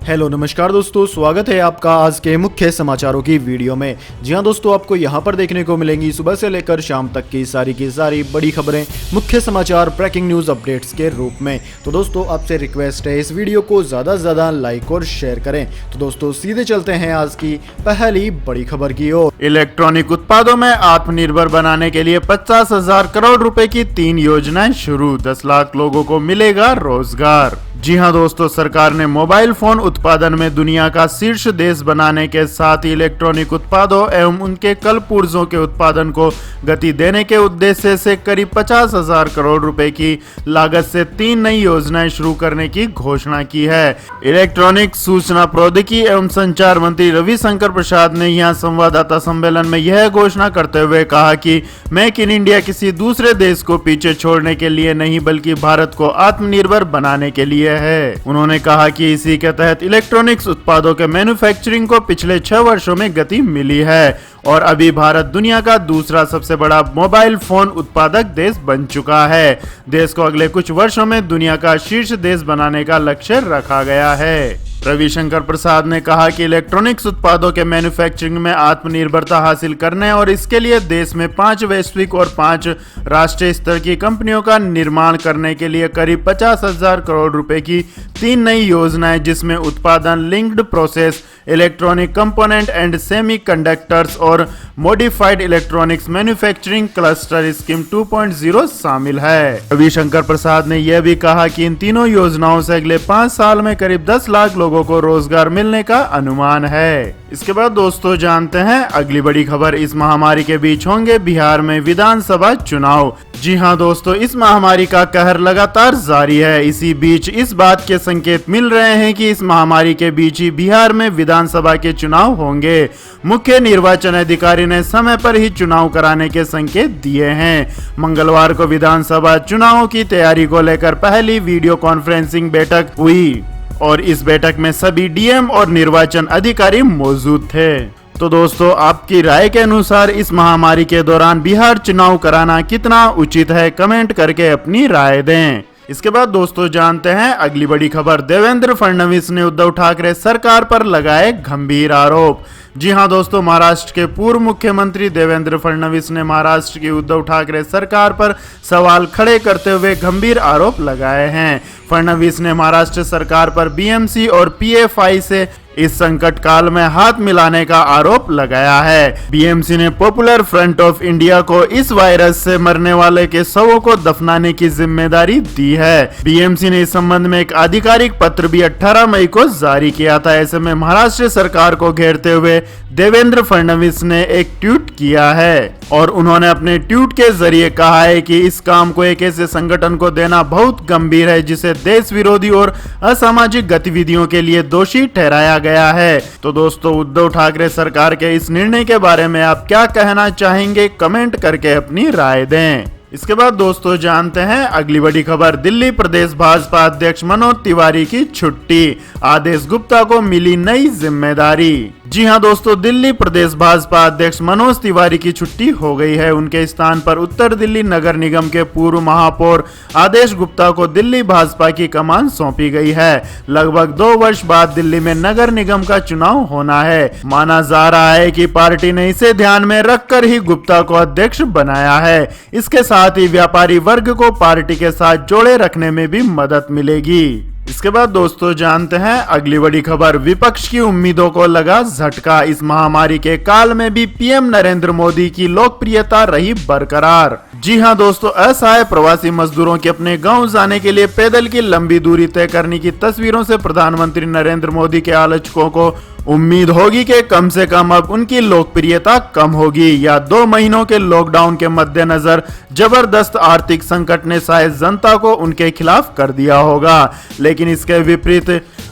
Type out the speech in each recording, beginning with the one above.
Hello नमस्कार दोस्तों, स्वागत है आपका आज के मुख्य समाचारों की वीडियो में। जी हां दोस्तों, आपको यहां पर देखने को मिलेंगी सुबह से लेकर शाम तक की सारी बड़ी खबरें, मुख्य समाचार, ब्रेकिंग न्यूज अपडेट्स के रूप में। तो दोस्तों आपसे रिक्वेस्ट है इस वीडियो को ज़्यादा से ज़्यादा लाइक और शेयर करें। तो दोस्तों सीधे चलते हैं आज की पहली बड़ी खबर की ओर। इलेक्ट्रॉनिक उत्पादों में आत्मनिर्भर बनाने के लिए 50,000 करोड़ रुपए की 3 योजनाएं शुरू, 10 लाख लोगों को मिलेगा रोजगार। जी हां दोस्तों, सरकार ने मोबाइल फोन उत्पादन में दुनिया का शीर्ष देश बनाने के साथ ही इलेक्ट्रॉनिक उत्पादों एवं उनके कल पुर्जों के उत्पादन को गति देने के उद्देश्य से करीब 50,000 करोड़ रुपए की लागत से 3 नई योजनाएं शुरू करने की घोषणा की है। इलेक्ट्रॉनिक सूचना प्रौद्योगिकी एवं संचार मंत्री रविशंकर प्रसाद ने यहां संवाददाता सम्मेलन में यह घोषणा करते हुए कहा कि मेक इन इंडिया किसी दूसरे देश को पीछे छोड़ने के लिए नहीं बल्कि भारत को आत्मनिर्भर बनाने के लिए है। उन्होंने कहा कि इसी के तहत इलेक्ट्रॉनिक्स उत्पादों के मैन्युफैक्चरिंग को पिछले 6 वर्षों में गति मिली है और अभी भारत दुनिया का दूसरा सबसे बड़ा मोबाइल फोन उत्पादक देश बन चुका है। देश को अगले कुछ वर्षों में दुनिया का शीर्ष देश बनाने का लक्ष्य रखा गया है। रविशंकर प्रसाद ने कहा कि इलेक्ट्रॉनिक्स उत्पादों के मैन्युफैक्चरिंग में आत्मनिर्भरता हासिल करने और इसके लिए देश में 5 वैश्विक और 5 राष्ट्रीय स्तर की कंपनियों का निर्माण करने के लिए करीब 50,000 करोड़ रुपए की 3 नई योजनाएं, जिसमें उत्पादन, linked process, electronic component and semiconductors और modified electronics manufacturing cluster scheme 2.0 शामिल है। रविशंकर प्रसाद ने यह भी कहा कि इन तीनों योजनाओं से अगले 5 साल में करीब 10 लाख लोगों को रोजगार मिलने का अनुमान है। इसके बाद दोस्तों जानते हैं अगली बड़ी खबर। इस महामारी के बीच होंगे बिहार में विधानसभा चुनाव। जी हां दोस्तों, इस महामारी का कहर लगातार जारी है। इसी बीच इस बात के संकेत मिल रहे हैं कि इस महामारी के बीच ही बिहार में विधानसभा के चुनाव होंगे। मुख्य निर्वाचन अधिकारी ने समय पर ही चुनाव कराने के संकेत दिए हैं। मंगलवार को विधानसभा चुनावों की तैयारी को लेकर पहली वीडियो कॉन्फ्रेंसिंग बैठक हुई और इस बैठक में सभी डीएम और निर्वाचन अधिकारी मौजूद थे। तो दोस्तों आपकी राय के अनुसार इस महामारी के दौरान बिहार चुनाव कराना कितना उचित है, कमेंट करके अपनी राय दें। इसके बाद दोस्तों जानते हैं अगली बड़ी खबर। देवेंद्र फडणवीस ने उद्धव ठाकरे सरकार पर लगाए गंभीर आरोप। जी हां दोस्तों, महाराष्ट्र के पूर्व मुख्यमंत्री देवेंद्र फडणवीस ने महाराष्ट्र की उद्धव ठाकरे सरकार पर सवाल खड़े करते हुए गंभीर आरोप लगाए हैं। फडणवीस ने महाराष्ट्र सरकार पर बीएमसी और पीएफआई से इस संकट काल में हाथ मिलाने का आरोप लगाया है। बीएमसी ने पॉपुलर फ्रंट ऑफ इंडिया को इस वायरस से मरने वाले के शवों को दफनाने की जिम्मेदारी दी है। बीएमसी ने इस संबंध में एक आधिकारिक पत्र भी 18 मई को जारी किया था। ऐसे में महाराष्ट्र सरकार को घेरते हुए देवेंद्र फडणवीस ने एक ट्वीट किया है और उन्होंने अपने ट्वीट के जरिए कहा है कि इस काम को एक ऐसे संगठन को देना बहुत गंभीर है जिसे देश विरोधी और असामाजिक गतिविधियों के लिए दोषी ठहराया गया है। तो दोस्तों उद्धव ठाकरे सरकार के इस निर्णय के बारे में आप क्या कहना चाहेंगे, कमेंट करके अपनी राय दें। इसके बाद दोस्तों जानते हैं अगली बड़ी खबर। दिल्ली प्रदेश भाजपा अध्यक्ष मनोज तिवारी की छुट्टी, आदेश गुप्ता को मिली नई जिम्मेदारी। जी हां दोस्तों, दिल्ली प्रदेश भाजपा अध्यक्ष मनोज तिवारी की छुट्टी हो गई है। उनके स्थान पर उत्तर दिल्ली नगर निगम के पूर्व महापौर आदेश गुप्ता को दिल्ली भाजपा की कमान सौंपी गई है। लगभग 2 वर्ष बाद दिल्ली में नगर निगम का चुनाव होना है। माना जा रहा है कि पार्टी ने इसे ध्यान में रखकर ही गुप्ता को अध्यक्ष बनाया है। इसके साथ ही व्यापारी वर्ग को पार्टी के साथ जोड़े रखने में भी मदद मिलेगी। इसके बाद दोस्तों जानते हैं अगली बड़ी खबर। विपक्ष की उम्मीदों को लगा झटका, इस महामारी के काल में भी पीएम नरेंद्र मोदी की लोकप्रियता रही बरकरार। जी हां दोस्तों, असहाय प्रवासी मजदूरों के अपने गांव जाने के लिए पैदल की लंबी दूरी तय करने की तस्वीरों से प्रधानमंत्री नरेंद्र मोदी के आलोचकों को उम्मीद होगी कि कम से कम अब उनकी लोकप्रियता कम होगी या 2 महीनों के लॉकडाउन के मद्देनजर जबरदस्त आर्थिक संकट ने शायद जनता को उनके खिलाफ कर दिया होगा। लेकिन इसके विपरीत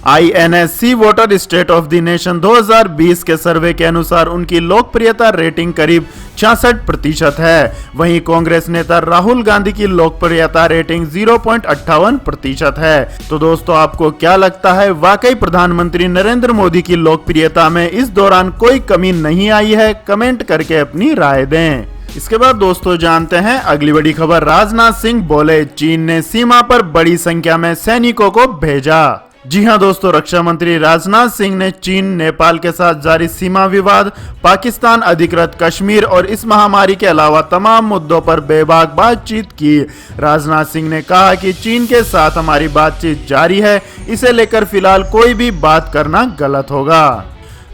INSC voter state of the nation 2020 के सर्वे के अनुसार उनकी लोकप्रियता रेटिंग करीब 66% है। वहीं कांग्रेस नेता राहुल गांधी की लोकप्रियता रेटिंग 0.58% है। तो दोस्तों आपको क्या लगता है, वाकई प्रधानमंत्री नरेंद्र मोदी की लोकप्रियता में इस दौरान कोई कमी नहीं आई है? कमेंट करके अपनी राय दें। इसके बाद दोस्तों जानते हैं अगली बड़ी खबर। राजनाथ सिंह बोले, चीन ने सीमा पर बड़ी संख्या में सैनिकों को भेजा। जी हां दोस्तों, रक्षा मंत्री राजनाथ सिंह ने चीन नेपाल के साथ जारी सीमा विवाद, पाकिस्तान अधिकृत कश्मीर और इस महामारी के अलावा तमाम मुद्दों पर बेबाक बातचीत की। राजनाथ सिंह ने कहा कि चीन के साथ हमारी बातचीत जारी है, इसे लेकर फिलहाल कोई भी बात करना गलत होगा।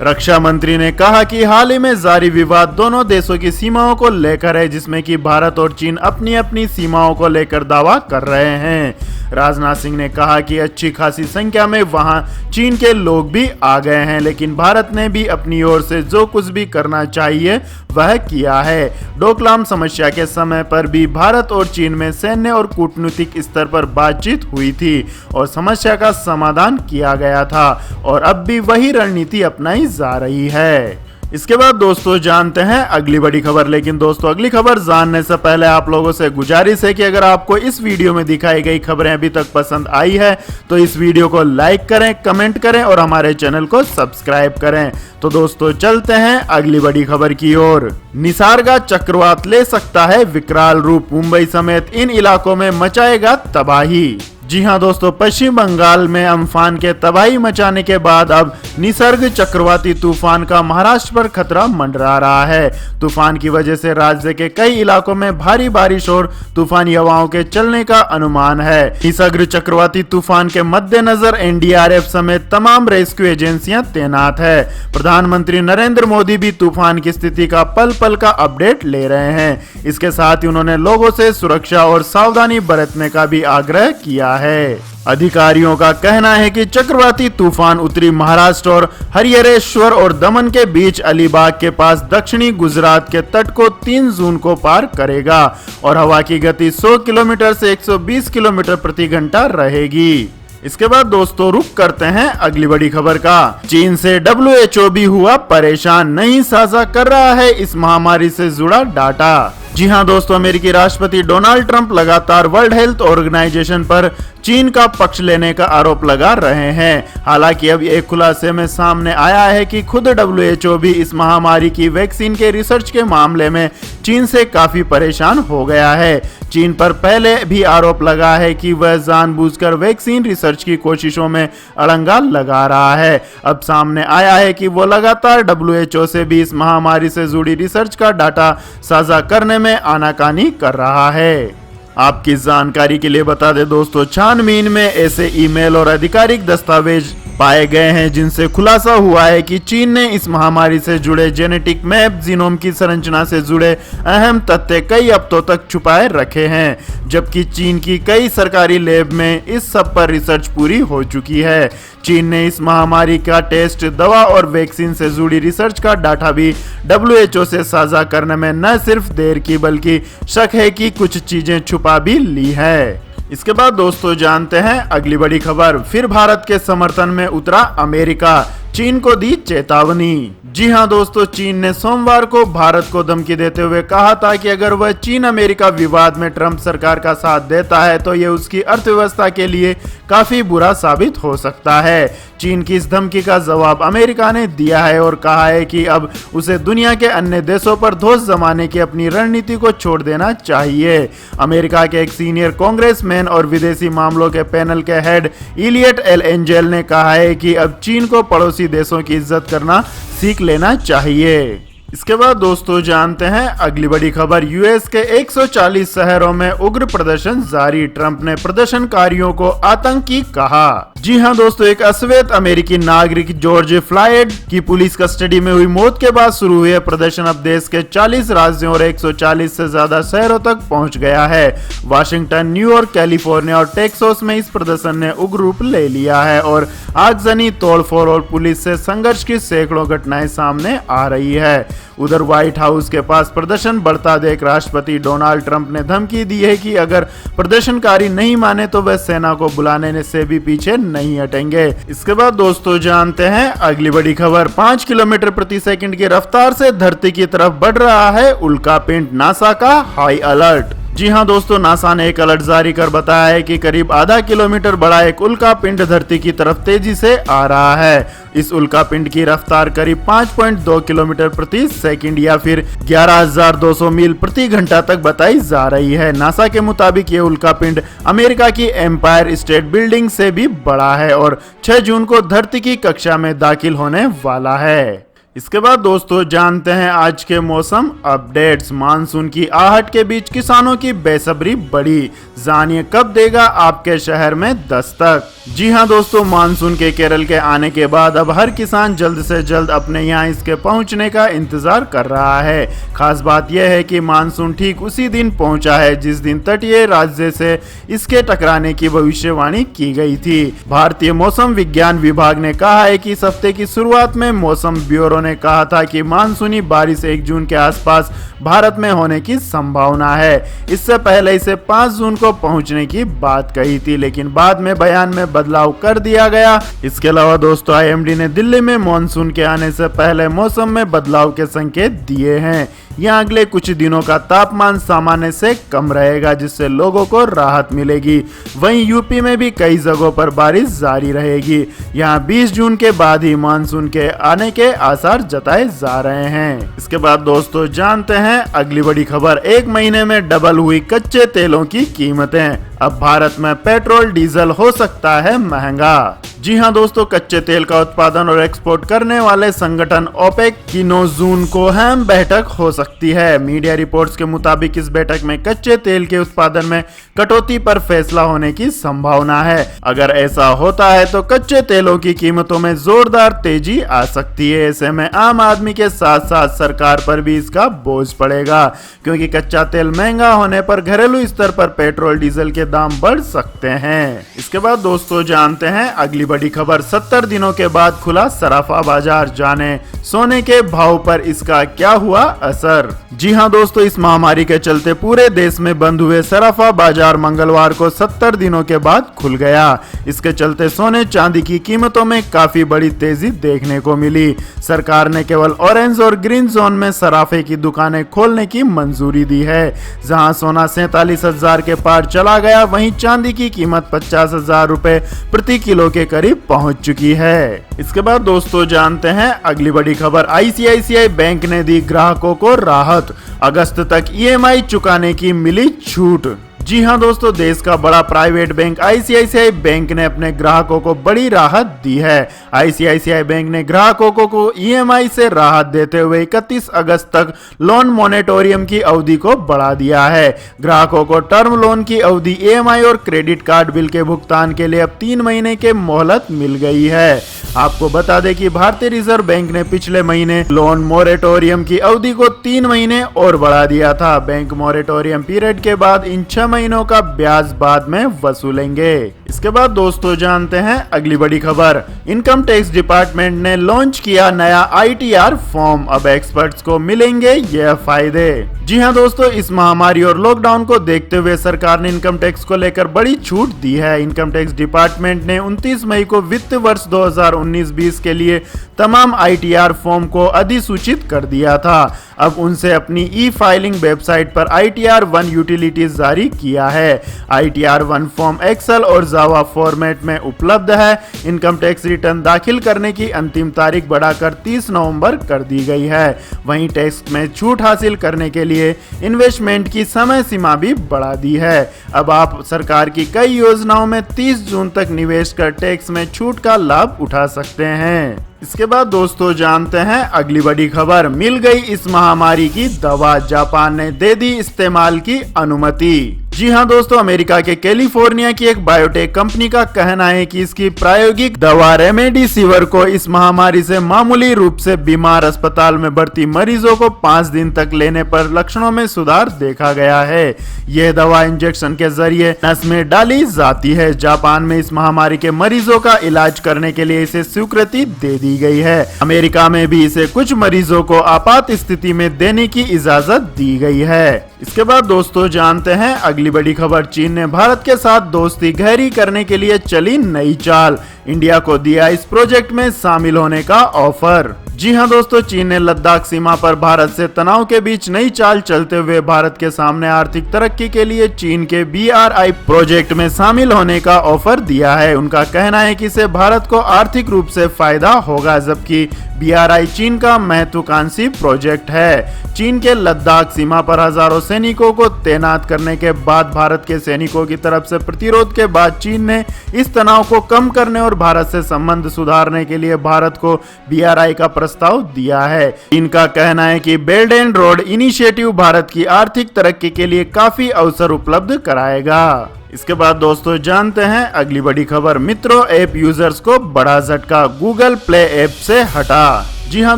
रक्षा मंत्री ने कहा कि हाल ही में जारी विवाद दोनों देशों की सीमाओं को लेकर है, जिसमें कि भारत और चीन अपनी अपनी सीमाओं को लेकर दावा कर रहे हैं। राजनाथ सिंह ने कहा कि अच्छी खासी संख्या में वहां चीन के लोग भी आ गए हैं, लेकिन भारत ने भी अपनी ओर से जो कुछ भी करना चाहिए वह किया है। डोकलाम समस्या के समय पर भी भारत और चीन में सैन्य और कूटनीतिक स्तर पर बातचीत हुई थी और समस्या का समाधान किया गया था, और अब भी वही रणनीति अपनाई जा रही है। इसके बाद दोस्तों जानते हैं अगली बड़ी खबर। लेकिन दोस्तों अगली खबर जानने से पहले आप लोगों से गुजारिश है कि अगर आपको इस वीडियो में दिखाई गई खबरें अभी तक पसंद आई है तो इस वीडियो को लाइक करें, कमेंट करें और हमारे चैनल को सब्सक्राइब करें। तो दोस्तों चलते हैं अगली बड़ी खबर की ओर। निसर्ग चक्रवात ले सकता है विकराल रूप, मुंबई समेत इन इलाकों में मचाएगा तबाही। जी हां दोस्तों, पश्चिम बंगाल में अम्फान के तबाही मचाने के बाद अब निसर्ग चक्रवाती तूफान का महाराष्ट्र पर खतरा मंडरा रहा है। तूफान की वजह से राज्य के कई इलाकों में भारी बारिश और तूफानी हवाओं के चलने का अनुमान है। निसर्ग चक्रवाती तूफान के मद्देनजर एनडीआरएफ समेत तमाम रेस्क्यू एजेंसियां तैनात है। प्रधानमंत्री नरेंद्र मोदी भी तूफान की स्थिति का पल पल का अपडेट ले रहे हैं। इसके साथ ही उन्होंने लोगों से सुरक्षा और सावधानी बरतने का भी आग्रह किया है। अधिकारियों का कहना है कि चक्रवाती तूफान उत्तरी महाराष्ट्र और हरिहरेश्वर और दमन के बीच अलीबाग के पास दक्षिणी गुजरात के तट को 3 जून को पार करेगा और हवा की गति 100 किलोमीटर से 120 किलोमीटर प्रति घंटा रहेगी। इसके बाद दोस्तों रुक करते हैं अगली बड़ी खबर का। चीन से WHO भी हुआ परेशान, नहीं साझा कर रहा है इस महामारी से जुड़ा डाटा। जी हां दोस्तों, अमेरिकी राष्ट्रपति डोनाल्ड ट्रंप लगातार वर्ल्ड हेल्थ ऑर्गेनाइजेशन पर चीन का पक्ष लेने का आरोप लगा रहे हैं। हालांकि अब एक खुलासे में सामने आया है कि खुद WHO भी इस महामारी की वैक्सीन के रिसर्च के मामले में चीन से काफी परेशान हो गया है। चीन पर पहले भी आरोप लगा है कि वह जानबूझकर वैक्सीन रिसर्च की कोशिशों में अड़ंगा लगा रहा है। अब सामने आया है कि वो लगातार WHO से भी इस महामारी से जुड़ी रिसर्च का डाटा साझा करने में आनाकानी कर रहा है। आपकी जानकारी के लिए बता दें दोस्तों, छानबीन में ऐसे ईमेल और आधिकारिक दस्तावेज पाए गए हैं जिनसे खुलासा हुआ है कि चीन ने इस महामारी से जुड़े जेनेटिक मैप, जीनोम की संरचना से जुड़े अहम तथ्य कई हफ्तों तक छुपाए रखे हैं, जबकि चीन की कई सरकारी लैब में इस सब पर रिसर्च पूरी हो चुकी है। चीन ने इस महामारी का टेस्ट, दवा और वैक्सीन से जुड़ी रिसर्च का डाटा भी WHO से साझा करने में न सिर्फ देर की बल्कि शक है कि कुछ चीजें छुपा भी ली है। इसके बाद दोस्तों जानते हैं अगली बड़ी खबर। फिर भारत के समर्थन में उतरा अमेरिका, चीन को दी चेतावनी। जी हां दोस्तों, चीन ने सोमवार को भारत को धमकी देते हुए कहा था कि अगर वह चीन अमेरिका विवाद में ट्रंप सरकार का साथ देता है तो यह उसकी अर्थव्यवस्था के लिए काफी बुरा साबित हो सकता है। चीन की इस धमकी का जवाब अमेरिका ने दिया है और कहा है कि अब उसे दुनिया के अन्य देशों पर धौंस जमाने की अपनी रणनीति को छोड़ देना चाहिए। अमेरिका के एक सीनियर कांग्रेसमैन और विदेशी मामलों के पैनल के हेड इलियट एल एंजेल ने कहा है कि अब चीन को पड़ोसी देशों की इज्जत करना सीख लेना चाहिए। इसके बाद दोस्तों जानते हैं अगली बड़ी खबर। यूएस के 140 शहरों में उग्र प्रदर्शन जारी, ट्रंप ने प्रदर्शनकारियों को आतंकी कहा। जी हां दोस्तों, एक अश्वेत अमेरिकी नागरिक जॉर्ज फ्लॉयड की पुलिस कस्टडी में हुई मौत के बाद शुरू हुए प्रदर्शन अब देश के 40 राज्यों और 140 से ज्यादा शहरों तक पहुंच गया है। वाशिंगटन, न्यूयॉर्क, कैलिफोर्निया और टेक्सास में इस प्रदर्शन ने उग्र रूप ले लिया है और आगजनी, तोड़फोड़ और पुलिस से संघर्ष की सैकड़ों घटनाएं सामने आ रही है। उधर व्हाइट हाउस के पास प्रदर्शन बढ़ता देख राष्ट्रपति डोनाल्ड ट्रंप ने धमकी दी है कि अगर प्रदर्शनकारी नहीं माने तो वह सेना को बुलाने से भी पीछे नहीं हटेंगे। इसके बाद दोस्तों जानते हैं अगली बड़ी खबर। 5 किलोमीटर प्रति सेकंड की रफ्तार से धरती की तरफ बढ़ रहा है उल्कापिंड, नासा का हाई अलर्ट। जी हां दोस्तों, नासा ने एक अलर्ट जारी कर बताया है कि करीब आधा किलोमीटर बड़ा एक उल्का पिंड धरती की तरफ तेजी से आ रहा है। इस उल्का पिंड की रफ्तार करीब 5.2 किलोमीटर प्रति सेकंड या फिर 11,200 मील प्रति घंटा तक बताई जा रही है। नासा के मुताबिक ये उल्का पिंड अमेरिका की एम्पायर स्टेट बिल्डिंग से भी बड़ा है और 6 जून को धरती की कक्षा में दाखिल होने वाला है। इसके बाद दोस्तों जानते हैं आज के मौसम अपडेट्स। मानसून की आहट के बीच किसानों की बेसब्री बढ़ी, जानिए कब देगा आपके शहर में दस्तक। जी हां दोस्तों, मानसून के केरल के आने के बाद अब हर किसान जल्द से जल्द अपने यहाँ इसके पहुंचने का इंतजार कर रहा है। खास बात यह है कि मानसून ठीक उसी दिन पहुंचा है जिस दिन तटीय राज्य से इसके टकराने की भविष्यवाणी की गई थी। भारतीय मौसम विज्ञान विभाग ने कहा है कि इस हफ्ते की शुरुआत में मौसम ब्यूरो ने कहा था कि मानसूनी बारिश 1 जून के आसपास भारत में होने की संभावना है। इससे पहले इसे 5 जून को पहुंचने की बात कही थी, लेकिन बाद में बयान में बदलाव कर दिया गया। इसके अलावा दोस्तों आईएमडी ने दिल्ली में मानसून के आने से पहले मौसम में बदलाव के संकेत दिए हैं। यहाँ अगले कुछ दिनों का तापमान सामान्य से कम रहेगा, जिससे लोगों को राहत मिलेगी। वहीं यूपी में भी कई जगहों पर बारिश जारी रहेगी। यहाँ 20 जून के बाद ही मानसून के आने के आसार जताए जा रहे हैं। इसके बाद दोस्तों जानते हैं अगली बड़ी खबर। 1 महीने में डबल हुई कच्चे तेलों की कीमतें, अब भारत में पेट्रोल डीजल हो सकता है महंगा। जी हां दोस्तों, कच्चे तेल का उत्पादन और एक्सपोर्ट करने वाले संगठन ओपेक की 9 जून को अहम बैठक हो सकती है। मीडिया रिपोर्ट्स के मुताबिक इस बैठक में कच्चे तेल के उत्पादन में कटौती पर फैसला होने की संभावना है। अगर ऐसा होता है तो कच्चे तेलों की कीमतों में जोरदार तेजी आ सकती है। ऐसे में आम आदमी के साथ साथ सरकार पर भी इसका बोझ पड़ेगा, क्योंकि कच्चा तेल महंगा होने पर घरेलू स्तर पर पेट्रोल डीजल के दाम बढ़ सकते हैं। इसके बाद दोस्तों जानते हैं अगली बड़ी खबर। 70 दिनों के बाद खुला सराफा बाजार, जाने सोने के भाव पर इसका क्या हुआ असर। जी हां दोस्तों, इस महामारी के चलते पूरे देश में बंद हुए सराफा बाजार मंगलवार को 70 दिनों के बाद खुल गया। इसके चलते सोने चांदी की कीमतों में काफी बड़ी तेजी देखने को मिली। सरकार ने केवल ऑरेंज और ग्रीन जोन में सराफे की दुकानें खोलने की मंजूरी दी है। जहां सोना 47,000 के पार चला गया, वहीं चांदी की कीमत 50,000 रुपए प्रति किलो के करीब पहुंच चुकी है। इसके बाद दोस्तों जानते हैं अगली बड़ी खबर। आईसीआईसीआई बैंक ने दी ग्राहकों को राहत, अगस्त तक ईएमआई चुकाने की मिली छूट। जी हां दोस्तों, देश का बड़ा प्राइवेट बैंक आईसीआईसीआई बैंक ने अपने ग्राहकों को बड़ी राहत दी है। आईसीआईसीआई बैंक ने ग्राहकों को ईएमआई से राहत देते हुए 31 अगस्त तक लोन मोनेटोरियम की अवधि को बढ़ा दिया है। ग्राहकों को टर्म लोन की अवधि, ईएमआई और क्रेडिट कार्ड बिल के भुगतान के लिए अब 3 महीने के मोहलत मिल गई है। आपको बता दें कि भारतीय रिजर्व बैंक ने पिछले महीने लोन मोरेटोरियम की अवधि को 3 महीने और बढ़ा दिया था। बैंक मोरेटोरियम पीरियड के बाद इन 6 महीनों का ब्याज बाद में वसूलेंगे। इसके बाद दोस्तों जानते हैं अगली बड़ी खबर। इनकम टैक्स डिपार्टमेंट ने लॉन्च किया नया आईटीआर फॉर्म, अब एक्सपर्ट्स को मिलेंगे यह फायदे। जी हां दोस्तों, इस महामारी और लॉकडाउन को देखते हुए सरकार ने इनकम टैक्स को लेकर बड़ी छूट दी है। इनकम टैक्स डिपार्टमेंट ने 29 मई को वित्त वर्ष 2019-20 के लिए तमाम आईटीआर फॉर्म को अधिसूचित कर दिया था। अब उनसे अपनी ई फाइलिंग वेबसाइट पर आईटीआर 1 यूटिलिटीज जारी किया है। आईटीआर 1 फॉर्म एक्सेल और जावा फॉर्मेट में उपलब्ध है। इनकम टैक्स रिटर्न दाखिल करने की अंतिम तारीख बढ़ाकर 30 नवंबर कर दी गई है। वहीं टैक्स में छूट हासिल करने के लिए इन्वेस्टमेंट की समय सीमा भी बढ़ा दी है। अब आप सरकार की कई योजनाओं में 30 जून तक निवेश कर टैक्स में छूट का लाभ उठा सकते हैं। इसके बाद दोस्तों जानते हैं अगली बड़ी खबर। मिल गई इस महामारी की दवा, जापान ने दे दी इस्तेमाल की अनुमति। जी हां दोस्तों, अमेरिका के कैलिफोर्निया की एक बायोटेक कंपनी का कहना है कि इसकी प्रायोगिक दवा रेमडेसिविर को इस महामारी से मामूली रूप से बीमार अस्पताल में भर्ती मरीजों को 5 दिन तक लेने पर लक्षणों में सुधार देखा गया है। यह दवा इंजेक्शन के जरिए नस में डाली जाती है। जापान में इस महामारी के मरीजों का इलाज करने के लिए इसे स्वीकृति दे दी गई है। अमेरिका में भी इसे कुछ मरीजों को आपात स्थिति में देने की इजाजत दी गई है। इसके बाद दोस्तों जानते हैं अगली बड़ी खबर। चीन ने भारत के साथ दोस्ती गहरी करने के लिए चली नई चाल, इंडिया को दिया इस प्रोजेक्ट में शामिल होने का ऑफर। जी हां दोस्तों, चीन ने लद्दाख सीमा पर भारत से तनाव के बीच नई चाल चलते हुए भारत के सामने आर्थिक तरक्की के लिए चीन के BRI प्रोजेक्ट में शामिल होने का ऑफर दिया है। उनका कहना है कि इससे भारत को आर्थिक रूप से फायदा होगा, जबकि BRI चीन का महत्वाकांक्षी प्रोजेक्ट है। चीन के लद्दाख सीमा पर हजारों सैनिकों को तैनात करने के बाद भारत के सैनिकों की तरफ से प्रतिरोध के बाद चीन ने इस तनाव को कम करने और भारत से संबंध सुधारने के लिए भारत को BRI का प्रस्ताव दिया है। इनका कहना है कि belt and road initiative Bharat की आर्थिक तरक्की के लिए काफी अवसर उपलब्ध कराएगा। इसके बाद दोस्तों जानते हैं अगली बड़ी खबर। मित्रों ऐप यूजर्स को बड़ा झटका, गूगल प्ले ऐप से हटा। जी हां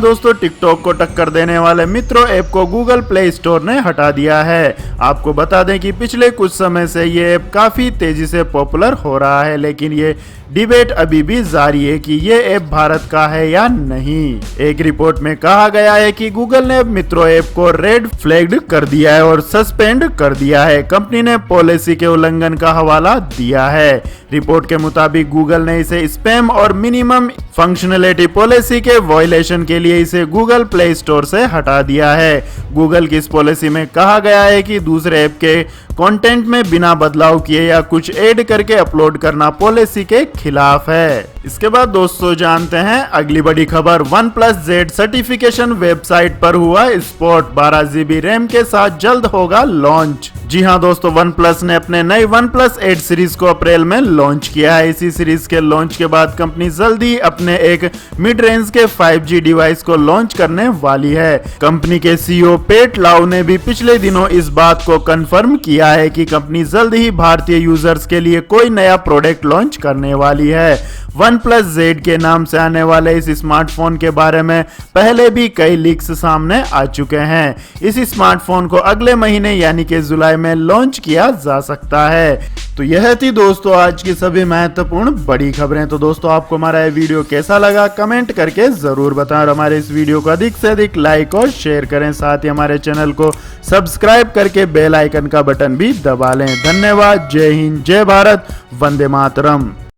दोस्तों, टिकटॉक को टक्कर देने वाले मित्रों ऐप को गूगल प्ले स्टोर ने हटा दिया है। आपको बता दें कि पिछले कुछ समय से ये ऐप काफी तेजी से पॉपुलर हो रहा है, लेकिन ये डिबेट अभी भी जारी है कि ये ऐप भारत का है या नहीं। एक रिपोर्ट में कहा गया है कि गूगल ने मित्रों ऐप को रेड फ्लैग्ड कर दिया है और सस्पेंड कर दिया है। कंपनी ने पॉलिसी के उल्लंघन का हवाला दिया है। रिपोर्ट के मुताबिक गूगल ने इसे स्पैम और मिनिमम फंक्शनलिटी पॉलिसी के वायलेशन के लिए इसे गूगल प्ले स्टोर से हटा दिया है। गूगल की इस पॉलिसी में कहा गया है कि दूसरे ऐप के कंटेंट में बिना बदलाव किए या कुछ ऐड करके अपलोड करना पॉलिसी के खिलाफ है। इसके बाद दोस्तों जानते हैं अगली बड़ी खबर। OnePlus Z सर्टिफिकेशन वेबसाइट पर हुआ स्पॉट, 12 GB रैम के साथ जल्द होगा लॉन्च। जी हां दोस्तों, OnePlus ने अपने नए OnePlus 8 सीरीज को अप्रैल में लॉन्च किया है। इसी सीरीज के लॉन्च के बाद कंपनी जल्दी अपने एक मिड रेंज के 5G डिवाइस को लॉन्च करने वाली है। कंपनी के CEO पेट लाउ ने भी पिछले दिनों इस बात को कंफर्म किया है कि कंपनी जल्द ही भारतीय यूजर्स के लिए कोई नया प्रोडक्ट लॉन्च करने वाली है। OnePlus Z के नाम से आने वाले इस स्मार्टफोन के बारे में पहले भी कई लीक्स सामने आ चुके हैं। इस स्मार्टफोन को अगले महीने यानी कि जुलाई में लॉन्च किया जा सकता है। तो यह थी दोस्तों आज की सभी महत्वपूर्ण बड़ी खबरें। तो दोस्तों आपको हमारा यह वीडियो कैसा लगा कमेंट करके जरूर बताएं और हमारे इस वीडियो को अधिक से अधिक लाइक और शेयर करें। साथ ही हमारे चैनल को सब्सक्राइब करके बेल आइकन का बटन भी दबा लें। धन्यवाद। जय हिंद, जय भारत, वंदे मातरम।